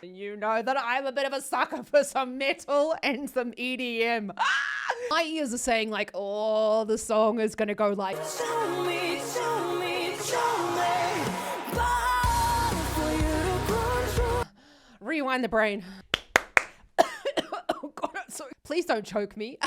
You know that I'm a bit of a sucker for some metal and some EDM. My ears are saying like, oh, the song is gonna go like, show me, show me, show me. Rewind the brain. Oh God, please don't choke me.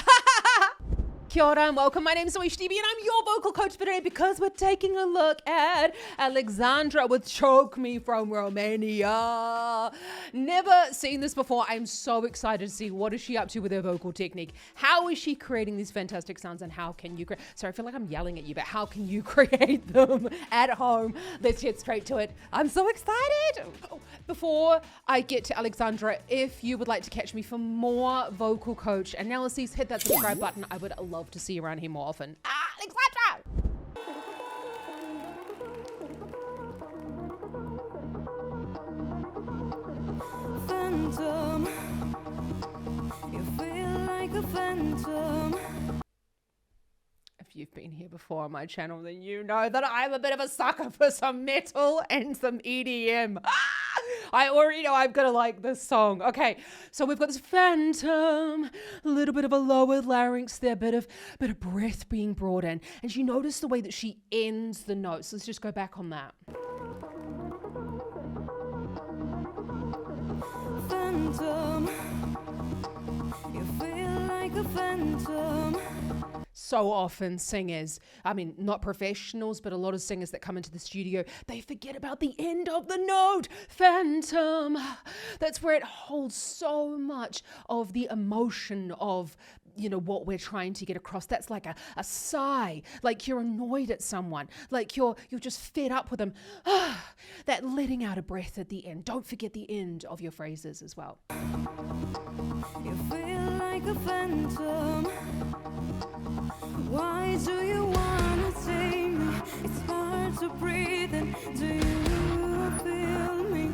Kia ora and welcome. My name is Stylistic and I'm your vocal coach for today because we're taking a look at Alexandra with Choke Me from Romania. Never seen this before. I'm so excited to see what is she up to with her vocal technique. How is she creating these fantastic sounds and how can you sorry, I feel like I'm yelling at you, but how can you create them at home? Let's get straight to it. I'm so excited. Before I get to Alexandra, if you would like to catch me for more vocal coach analyses, hit that subscribe button. I would love to see you around here more often. Alexandra! Phantom, you feel like a phantom. If you've been here before on my channel, then you know that I'm a bit of a sucker for some metal and some EDM. I already know I'm gonna like this song. Okay, so we've got this phantom, a little bit of a lower larynx there, bit of breath being brought in. And you notice the way that she ends the notes. Let's just go back on that. Phantom, you feel like a phantom. So often singers, I mean, not professionals, but a lot of singers that come into the studio, they forget about the end of the note. Phantom. That's where it holds so much of the emotion of, you know, what we're trying to get across. That's like a sigh, like you're annoyed at someone, like you're just fed up with them. That letting out a breath at the end. Don't forget the end of your phrases as well. You feel like a phantom. Why do you wanna take me? It's hard to breathe and do you feel me?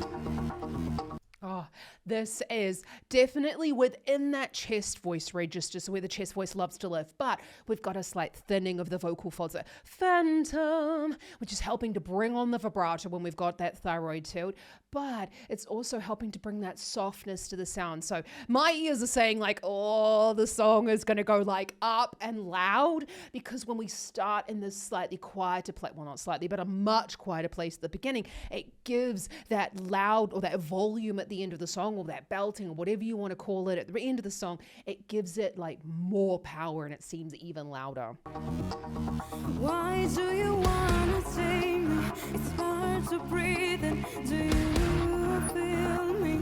Oh, this is definitely within that chest voice register, so where the chest voice loves to live, but we've got a slight thinning of the vocal folds. Phantom, which is helping to bring on the vibrato when we've got that thyroid tilt, but it's also helping to bring that softness to the sound. So my ears are saying like, oh, the song is gonna go like up and loud, because when we start in this slightly quieter place, well, not slightly, but a much quieter place at the beginning, it gives that loud or that volume at the end of the song, or that belting, or whatever you want to call it, at the end of the song, it gives it like more power and it seems even louder. Why do you want to take me? It's hard to breathe and do you feel me?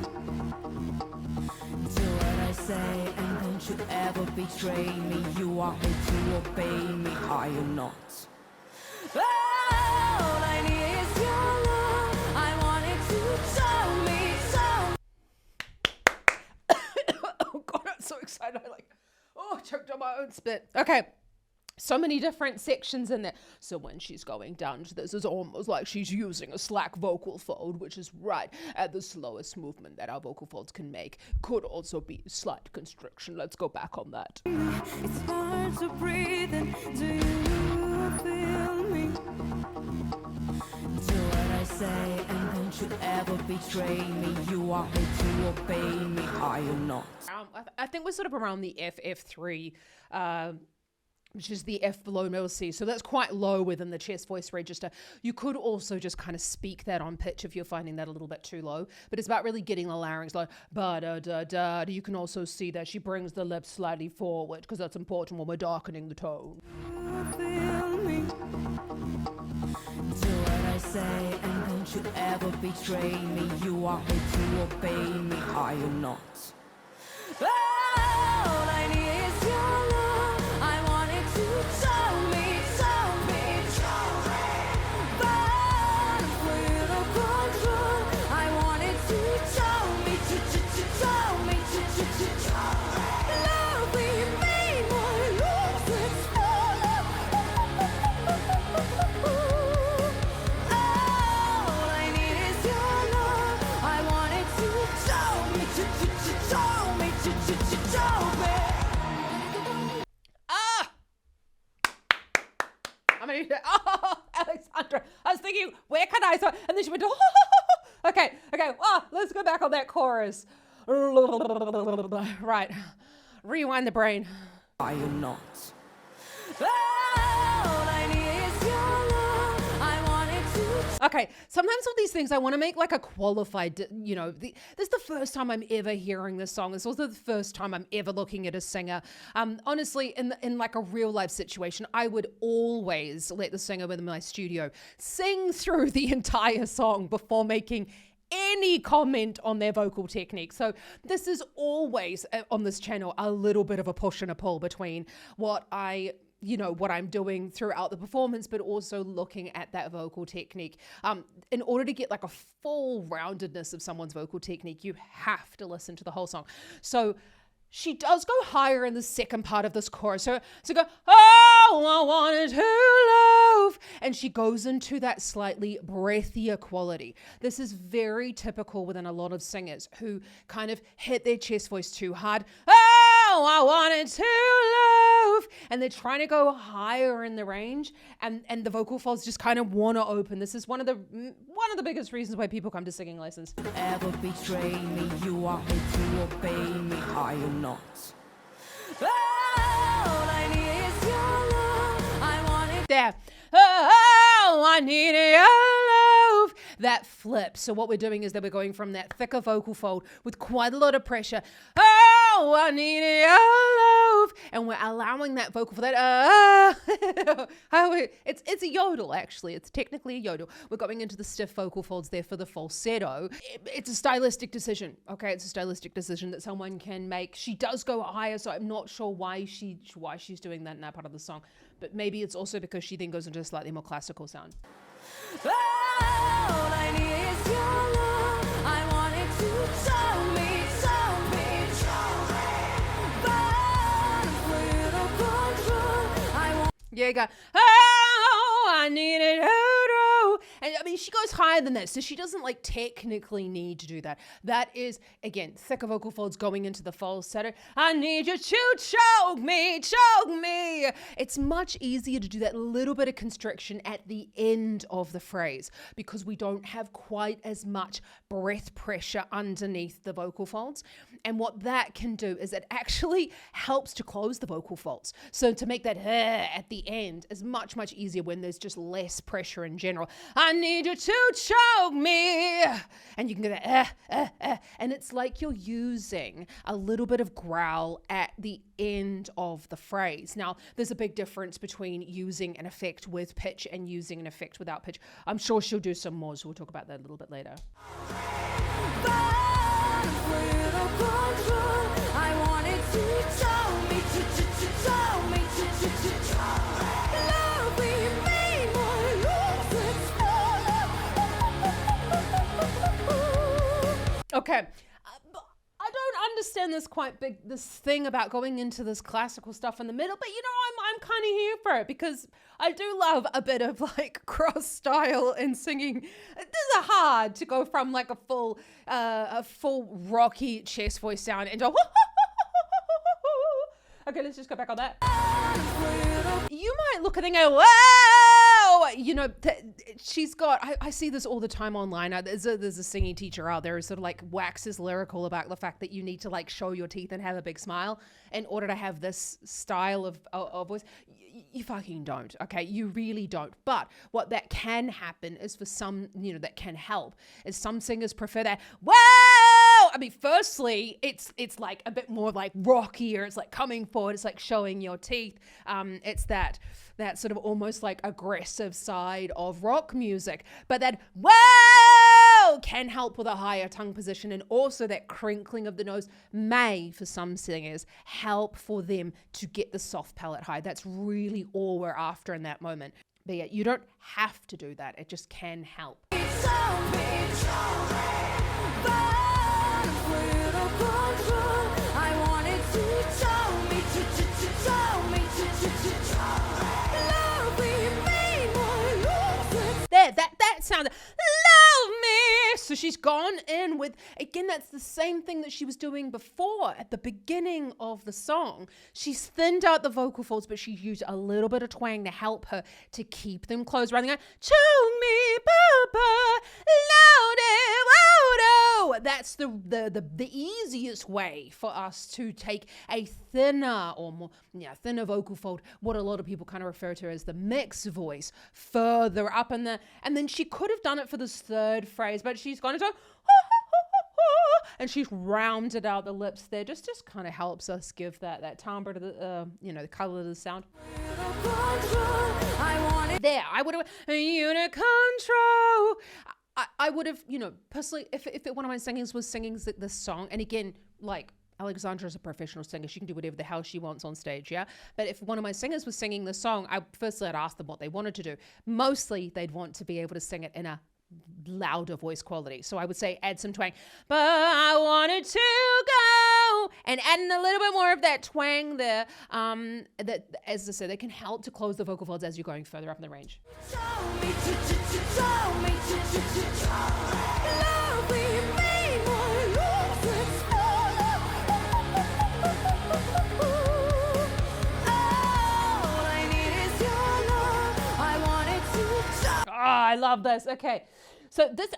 Do what I say and don't you ever betray me. You are here to obey me, are you not? All I need is your love. I want it to show me. Oh God, I'm so excited. I choked on my own spit. Okay. So many different sections in there. So when she's going down to this, it's almost like she's using a slack vocal fold, which is right at the slowest movement that our vocal folds can make. Could also be slight constriction. Let's go back on that. It's hard to breathe and do you feel me? Do what I say and don't you ever betray me. You are here to obey me, are you not? I think we're sort of around the FF3, which is the F below middle C. So that's quite low within the chest voice register. You could also just kind of speak that on pitch if you're finding that a little bit too low, but it's about really getting the larynx like ba-da-da-da. You can also see that she brings the lips slightly forward because that's important when we're darkening the tone. Feel me. Do what I say and don't you ever betray me. You are here to obey me, are you not? All I need is your love. I want it to show me, show me, show me. But for you to control, I want it to show me, show me, show me. Love with me, my love is all I need is your love. I want it to show me, show me, show me. Oh, Alexandra, I was thinking, where can I? And then she went, oh, okay, let's go back on that chorus. Right. Rewind the brain. Are you not? Okay, sometimes with these things, I want to make like a qualified, this is the first time I'm ever hearing this song. It's also the first time I'm ever looking at a singer. Honestly, in like a real life situation, I would always let the singer in my studio sing through the entire song before making any comment on their vocal technique. So this is always on this channel a little bit of a push and a pull between what I'm doing throughout the performance, but also looking at that vocal technique. In order to get like a full roundedness of someone's vocal technique, you have to listen to the whole song. So she does go higher in the second part of this chorus. So go, oh, I wanted to love. And she goes into that slightly breathier quality. This is very typical within a lot of singers who kind of hit their chest voice too hard. Oh, I wanted to love. And they're trying to go higher in the range, and the vocal folds just kind of want to open. This is one of the biggest reasons why people come to singing lessons. Ever betray me, you want me to obey me, are you not? All I need is your love. I want it there. Oh, I need your love. That flip. So what we're doing is that we're going from that thicker vocal fold with quite a lot of pressure. Oh, I need your love. And we're allowing that vocal for that. It's a yodel, actually. It's technically a yodel. We're going into the stiff vocal folds there for the falsetto. It's a stylistic decision. Okay, it's a stylistic decision that someone can make. She does go higher, so I'm not sure why she's doing that in that part of the song. But maybe it's also because she then goes into a slightly more classical sound. all I need is your love. I want it to show me. Yeah, you go, oh, I need it. And I mean, she goes higher than that. So she doesn't like technically need to do that. That is, again, thicker vocal folds going into the falsetto. I need you to choke me, choke me. It's much easier to do that little bit of constriction at the end of the phrase because we don't have quite as much breath pressure underneath the vocal folds. And what that can do is it actually helps to close the vocal folds. So to make that at the end is much, much easier when there's just less pressure in general. I need you to choke me. And you can go that, and it's like you're using a little bit of growl at the end of the phrase. Now, there's a big difference between using an effect with pitch and using an effect without pitch. I'm sure she'll do some more, so we'll talk about that a little bit later. I wanted to tell me, tell me, love me, okay, I don't understand this thing about going into this classical stuff in the middle, but I'm kind of here for it because I do love a bit of like cross style and singing. This is hard to go from like a full rocky chest voice sound into okay, let's just go back on that. You might look at it and go, whoa! She's got, I see this all the time online. There's a singing teacher out there who sort of like waxes lyrical about the fact that you need to like show your teeth and have a big smile in order to have this style of voice. You fucking don't, okay? You really don't. But what that can happen is for some, that can help, is some singers prefer that, whoa! I mean, firstly, it's like a bit more like rockier. It's like coming forward. It's like showing your teeth. It's that sort of almost like aggressive side of rock music. But that whoa can help with a higher tongue position, and also that crinkling of the nose may, for some singers, help for them to get the soft palate high. That's really all we're after in that moment. But yeah, you don't have to do that. It just can help. There, that sounded, love me. So she's gone in with, again, that's the same thing that she was doing before at the beginning of the song. She's thinned out the vocal folds, but she's used a little bit of twang to help her to keep them closed. Rather than going, choke me, papa, louder, louder. that's the easiest way for us to take a thinner or more, thinner vocal fold, what a lot of people kind of refer to as the mixed voice, further up in there. And then she could have done it for this third phrase, but she's gone into and she's rounded out the lips there. Just kind of helps us give that timbre to the, the color of the sound. There, I would have, unit control. I would have, personally, if one of my singers was singing this song, and again, like, Alexandra is a professional singer. She can do whatever the hell she wants on stage, yeah? But if one of my singers was singing this song, I'd ask them what they wanted to do. Mostly, they'd want to be able to sing it in a louder voice quality. So I would say add some twang. But I wanted to go, and adding a little bit more of that twang there. That, as I said, it can help to close the vocal folds as you're going further up in the range. I love this. Okay. So that's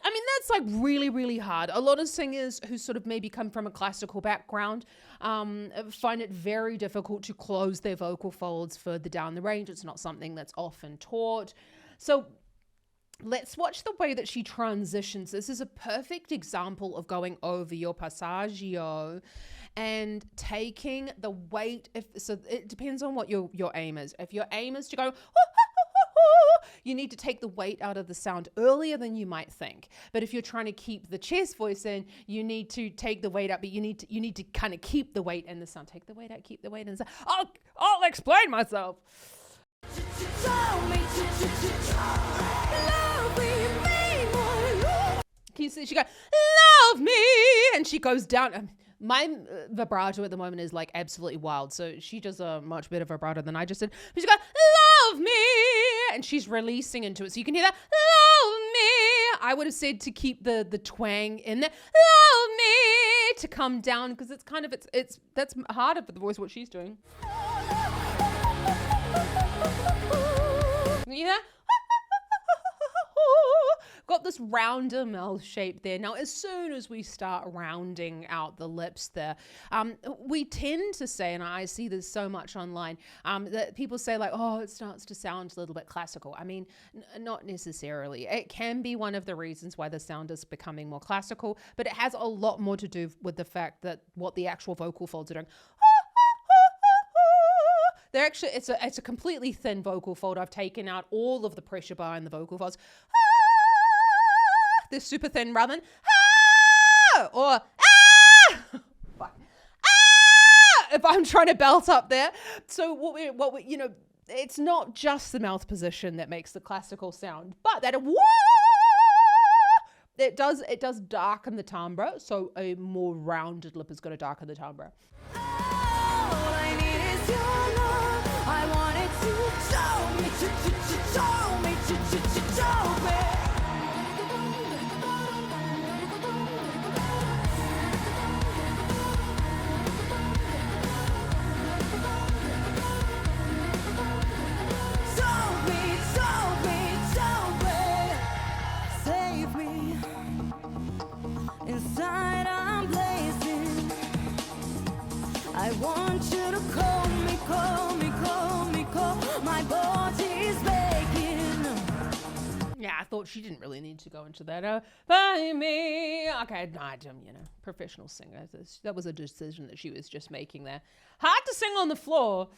like really, really hard. A lot of singers who sort of maybe come from a classical background find it very difficult to close their vocal folds further down the range. It's not something that's often taught. So let's watch the way that she transitions. This is a perfect example of going over your passaggio and taking the weight. So it depends on what your aim is. If your aim is to go, you need to take the weight out of the sound earlier than you might think. But if you're trying to keep the chest voice in, you need to take the weight out, but you need to kind of keep the weight in the sound. Take the weight out, keep the weight in the sound. I'll explain myself. Can you see? She goes, love me, and she goes down. My vibrato at the moment is like absolutely wild. So she does a much better vibrato than I just did. She goes, love me, and she's releasing into it. So you can hear that, love me. I would have said to keep the twang in there, love me, to come down, because it's kind of, that's harder for the voice, what she's doing. Yeah. Got this rounder mouth shape there. Now, as soon as we start rounding out the lips there, we tend to say, and I see this so much online, that people say like, oh, it starts to sound a little bit classical. I mean, not necessarily. It can be one of the reasons why the sound is becoming more classical, but it has a lot more to do with the fact that what the actual vocal folds are doing. They're actually, it's a completely thin vocal fold. I've taken out all of the pressure behind the vocal folds. They're super thin rather than or if I'm trying to belt up there. So what we it's not just the mouth position that makes the classical sound, but that it does darken the timbre. So a more rounded lip is going to darken the timbre. I wanted to show me. Save me. Inside I'm blazing. I want you to call me. My body's begging. Yeah, I thought she didn't really need to go into that. By me. Okay, no, professional singer. That was a decision that she was just making there. Hard to sing on the floor.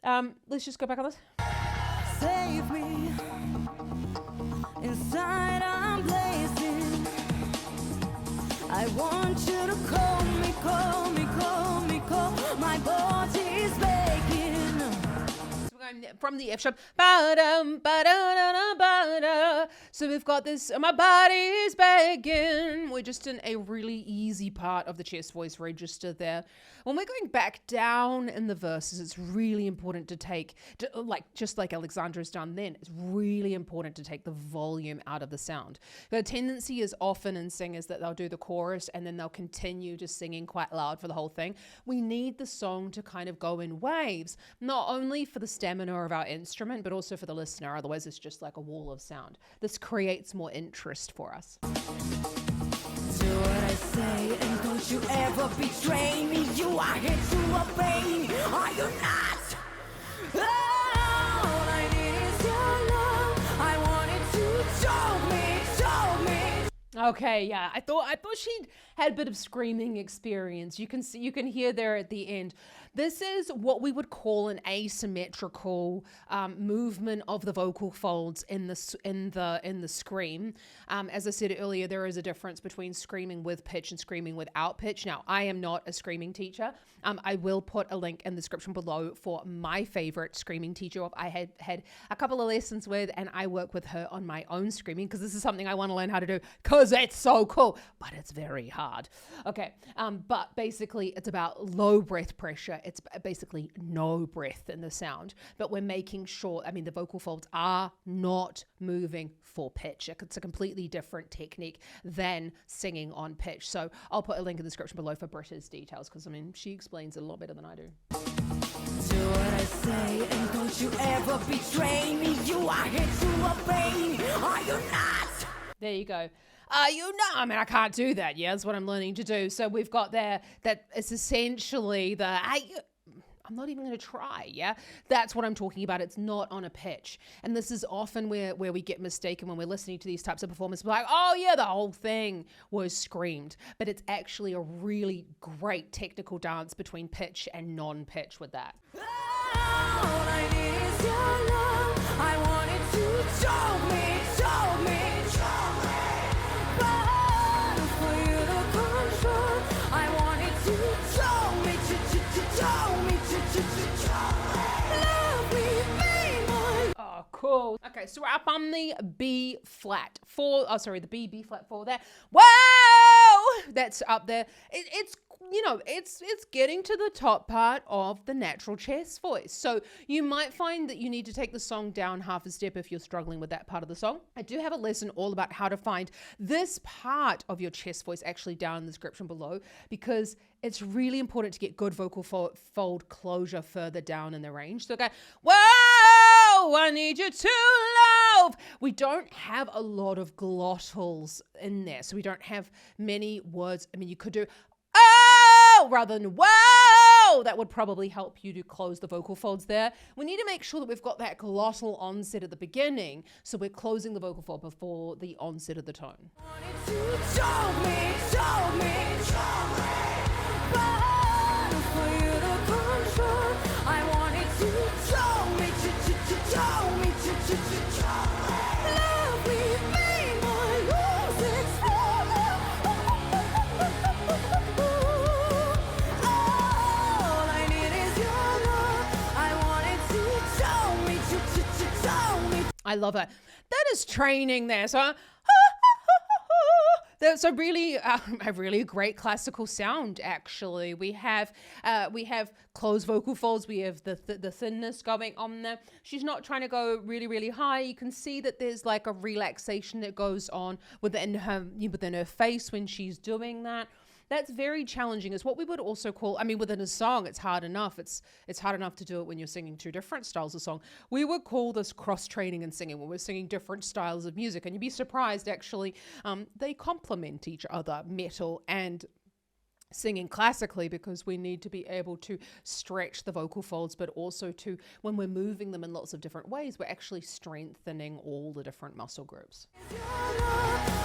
Let's just go back on this. Save me. Inside I'm blazing. I want you to call me. My body's begging. From the F sharp. So we've got this, my body's begging. We're just in a really easy part of the chest voice register there. When we're going back down in the verses, it's really important to take, just like Alexandra's done then, it's really important to take the volume out of the sound. The tendency is often in singers that they'll do the chorus and then they'll continue just singing quite loud for the whole thing. We need the song to kind of go in waves, not only for the stamina of our instrument, but also for the listener. Otherwise, it's just like a wall of sound. This creates more interest for us. Do what I don't you ever betray me. You are here to obey me, are you not? All I need is your love. I want it to show me. Okay, yeah, I thought she'd had a bit of screaming experience. You can hear there at the end. This is what we would call an asymmetrical movement of the vocal folds in the scream. As I said earlier, there is a difference between screaming with pitch and screaming without pitch. Now, I am not a screaming teacher. I will put a link in the description below for my favorite screaming teacher I had a couple of lessons with, and I work with her on my own screaming because this is something I want to learn how to do because it's so cool, but it's very hard. Okay, but basically it's about low breath pressure. It's basically no breath in the sound, but we're making sure, the vocal folds are not moving for pitch. It's a completely different technique than singing on pitch. So I'll put a link in the description below for Britta's details because, she explains it a lot better than I do. Do what I say and don't you ever betray me. You are here to obey me, are you not? There you go. I can't do that. Yeah, that's what I'm learning to do. So we've got there that it's essentially I'm not even going to try. Yeah, that's what I'm talking about. It's not on a pitch. And this is often where we get mistaken when we're listening to these types of performances. We're like, oh yeah, the whole thing was screamed. But it's actually a really great technical dance between pitch and non-pitch with that. All I need is your love. I want it to show me. But for you to control, I want it to show me. Love me, oh, cool. Okay, so we're up on the B flat the B flat 4 there. Whoa! That's up there. It's getting to the top part of the natural chest voice. So you might find that you need to take the song down half a step if you're struggling with that part of the song. I do have a lesson all about how to find this part of your chest voice actually down in the description below, because it's really important to get good vocal fold closure further down in the range. So go, whoa, I need you to love. We don't have a lot of glottals in there, so we don't have many words. You could do rather than whoa. That would probably help you to close the vocal folds there. We need to make sure that we've got that glottal onset at the beginning, so we're closing the vocal fold before the onset of the tone. I love it. That is training there. So that's a really great classical sound. Actually, we have closed vocal folds. We have the thinness going on there. She's not trying to go really, really high. You can see that there's like a relaxation that goes on within her face when she's doing that. That's very challenging. It's what we would also call, within a song, it's hard enough. It's hard enough to do it when you're singing two different styles of song. We would call this cross-training in singing, when we're singing different styles of music. And you'd be surprised, actually, they complement each other, metal and singing classically, because we need to be able to stretch the vocal folds, but also to, when we're moving them in lots of different ways, we're actually strengthening all the different muscle groups.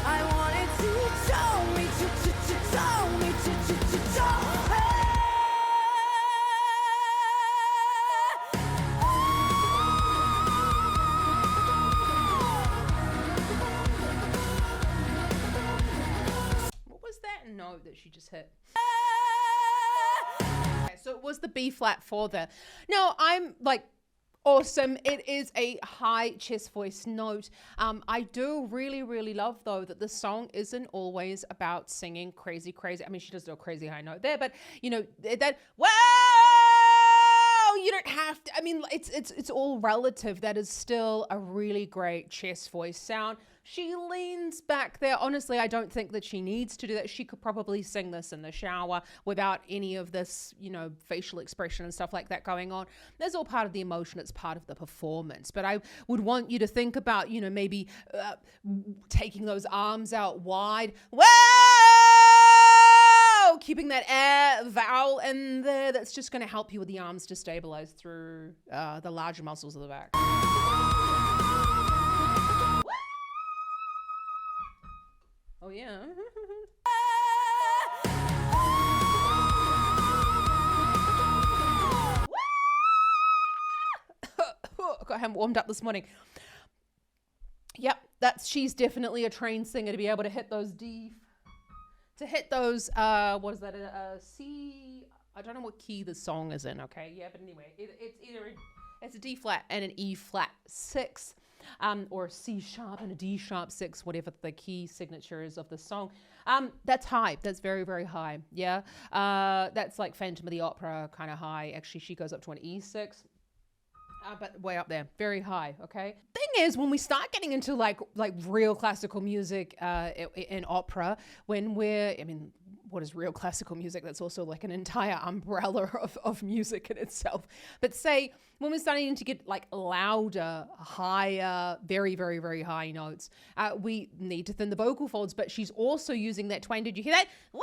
I wanted to show me, What was that note that she just hit? Okay, so it was the B flat 4 there. Now I'm like, awesome. It is a high chest voice note. I do really, really love, though, that the song isn't always about singing crazy. She does do a crazy high note there, but that whoa, you don't have to. It's all relative. That is still a really great chest voice sound. She leans back there. Honestly, I don't think that she needs to do that. She could probably sing this in the shower without any of this, facial expression and stuff like that going on. That's all part of the emotion. It's part of the performance. But I would want you to think about, maybe taking those arms out wide. Whoa! keeping that air vowel in there. That's just going to help you with the arms to stabilize through the larger muscles of the back. Oh, yeah. I haven't warmed up this morning. Yep, she's definitely a trained singer to be able to hit those what is that, C, I don't know what key the song is in, okay? Yeah, but anyway, it's a D flat and an E flat 6, or a C sharp and a D sharp 6, whatever the key signature is of the song. That's high. That's very, very high. Yeah. That's like Phantom of the Opera kind of high. Actually, she goes up to an E6. But way up there, very high, okay? Thing is, when we start getting into like real classical music in opera, what is real classical music? That's also like an entire umbrella of music in itself. But say, when we're starting to get like louder, higher, very, very, very high notes, we need to thin the vocal folds, but she's also using that twang. Did you hear that? Woo!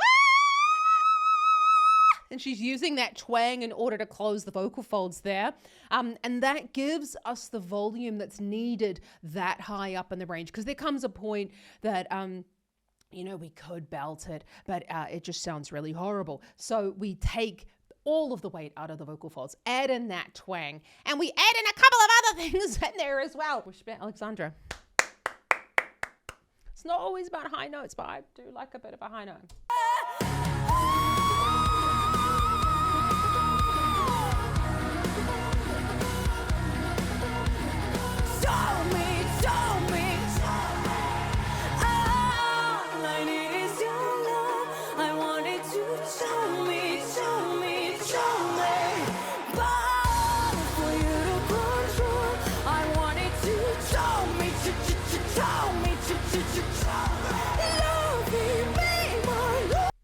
And she's using that twang in order to close the vocal folds there. And that gives us the volume that's needed that high up in the range. Because there comes a point that, we could belt it, but it just sounds really horrible. So we take all of the weight out of the vocal folds, add in that twang, and we add in a couple of other things in there as well. Alexandra. It's not always about high notes, but I do like a bit of a high note.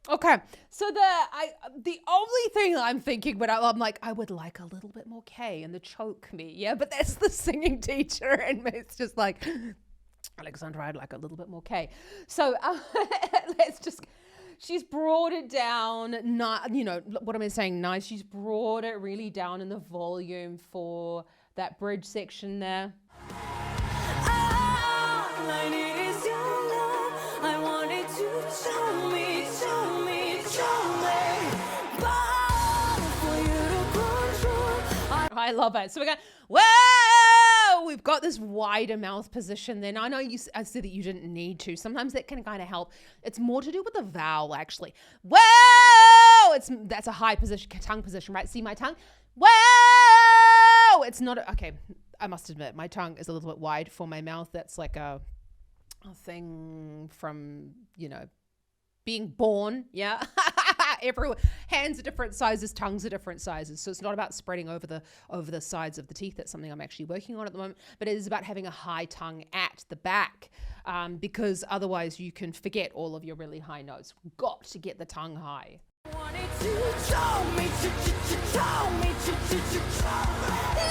Okay, so the only thing I'm thinking, but I'm like, I would like a little bit more K and the choke me, yeah, but that's the singing teacher, and it's just like, Alexandra, I'd like a little bit more K. So she's brought it down, not, what am I saying? Nice. She's brought it really down in the volume for that bridge section there. All I need is your love. I wanted to show me. I love it. So we go, whoa! We've got this wider mouth position then. I know I said that you didn't need to. Sometimes that can kind of help. It's more to do with the vowel, actually. Whoa! That's a high position, tongue position, right? See my tongue? Whoa! It's not, okay, I must admit, my tongue is a little bit wide for my mouth. That's like a thing from, being born, yeah? Everyone, hands are different sizes, tongues are different sizes. So it's not about spreading over the sides of the teeth. That's something I'm actually working on at the moment. But it is about having a high tongue at the back, because otherwise you can forget all of your really high notes. Got to get the tongue high.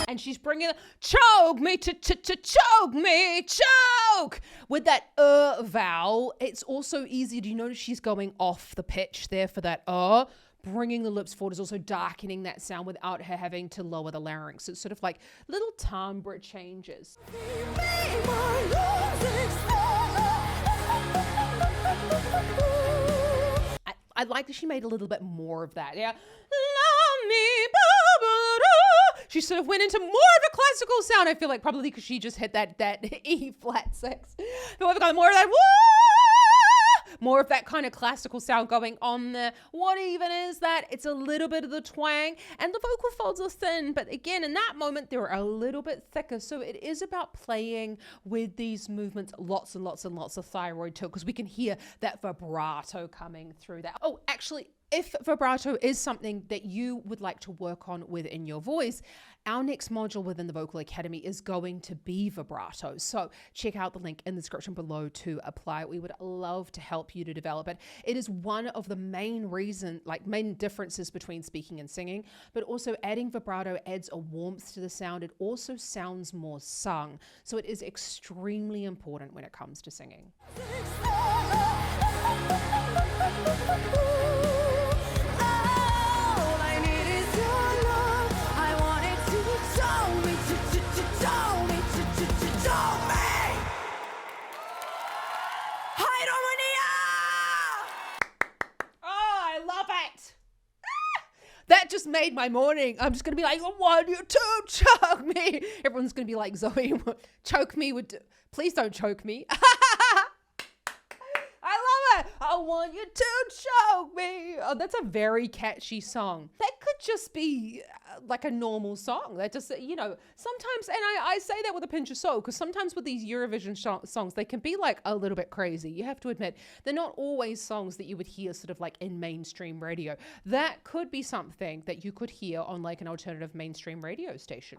And she's bringing choke me, choke me, choke. With that vowel, it's also easy. Do you notice she's going off the pitch there for that bringing the lips forward is also darkening that sound without her having to lower the larynx. So it's sort of like little timbre changes. I like that she made a little bit more of that. Yeah. Love me, she sort of went into more of a classical sound. I feel like probably because she just hit that E flat 6. But we've got more of that. More of that kind of classical sound going on there. What even is that? It's a little bit of the twang, and the vocal folds are thin, but again, in that moment, they're a little bit thicker. So it is about playing with these movements, lots and lots and lots of thyroid too, because we can hear that vibrato coming through that. Oh, actually, if vibrato is something that you would like to work on within your voice, our next module within the Vocal Academy is going to be vibrato. So check out the link in the description below to apply. We would love to help you to develop it. It is one of the main differences between speaking and singing, but also adding vibrato adds a warmth to the sound. It also sounds more sung. So it is extremely important when it comes to singing. that just made my morning. I'm just going to be like, I want you to choke me. Everyone's going to be like, Zoe, choke me with, please don't choke me. I love it. I want you to choke me. Oh, that's a very catchy song. That could just be like a normal song. That just, sometimes, and I say that with a pinch of salt, because sometimes with these Eurovision songs, they can be like a little bit crazy. You have to admit, they're not always songs that you would hear sort of like in mainstream radio. That could be something that you could hear on like an alternative mainstream radio station.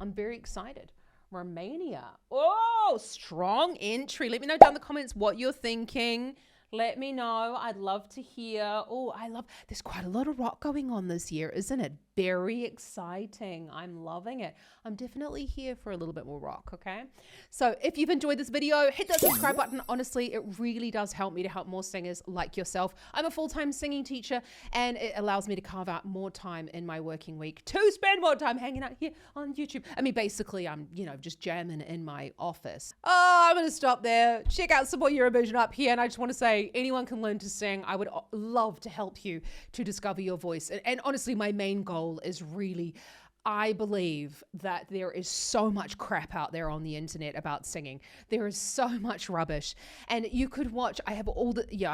I'm very excited. Romania. Oh, strong entry. Let me know down in the comments what you're thinking. Let me know. I'd love to hear. Oh, there's quite a lot of rock going on this year, isn't it? Very exciting. I'm loving it. I'm definitely here for a little bit more rock, okay? So if you've enjoyed this video, hit that subscribe button. Honestly, it really does help me to help more singers like yourself. I'm a full-time singing teacher, and it allows me to carve out more time in my working week to spend more time hanging out here on YouTube. I mean, basically, I'm, just jamming in my office. Oh, I'm going to stop there. Check out Support Eurovision up here, and I just want to say, anyone can learn to sing. I would love to help you to discover your voice. And honestly, my main goal is really, I believe that there is so much crap out there on the internet about singing. There is so much rubbish. And you could watch, I have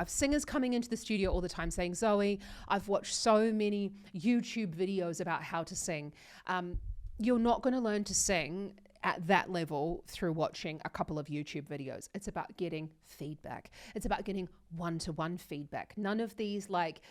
singers coming into the studio all the time saying, Zoe, I've watched so many YouTube videos about how to sing. You're not going to learn to sing at that level through watching a couple of YouTube videos. It's about getting feedback. It's about getting one-to-one feedback. None of these like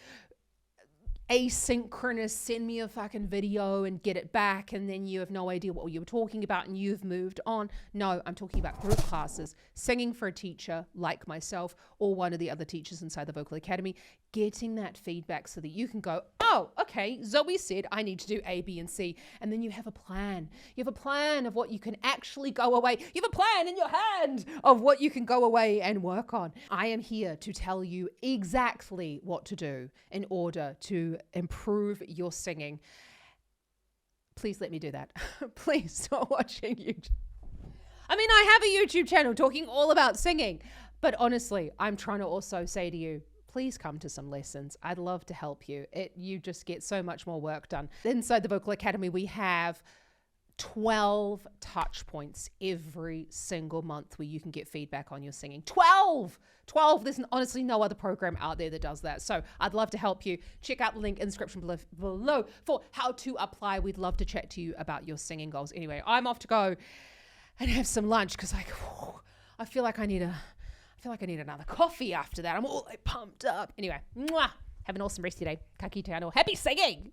asynchronous, send me a fucking video and get it back and then you have no idea what you were talking about and you've moved on. No, I'm talking about group classes, singing for a teacher like myself or one of the other teachers inside the Vocal Academy, getting that feedback so that you can go, oh, okay, Zoe said I need to do A, B, and C. And then you have a plan. You have a plan of what you can actually go away. You have a plan in your hand of what you can go away and work on. I am here to tell you exactly what to do in order to improve your singing. Please let me do that. Please stop watching YouTube. I mean, I have a YouTube channel talking all about singing, but honestly, I'm trying to also say to you, please come to some lessons. I'd love to help you. You just get so much more work done. Inside the Vocal Academy, we have 12 touch points every single month where you can get feedback on your singing. 12! There's honestly no other program out there that does that. So I'd love to help you. Check out the link in the description below for how to apply. We'd love to chat to you about your singing goals. Anyway, I'm off to go and have some lunch because I feel like I need another coffee after that. I'm all like pumped up. Anyway, have an awesome rest of your day. Ka kite anō. Happy singing!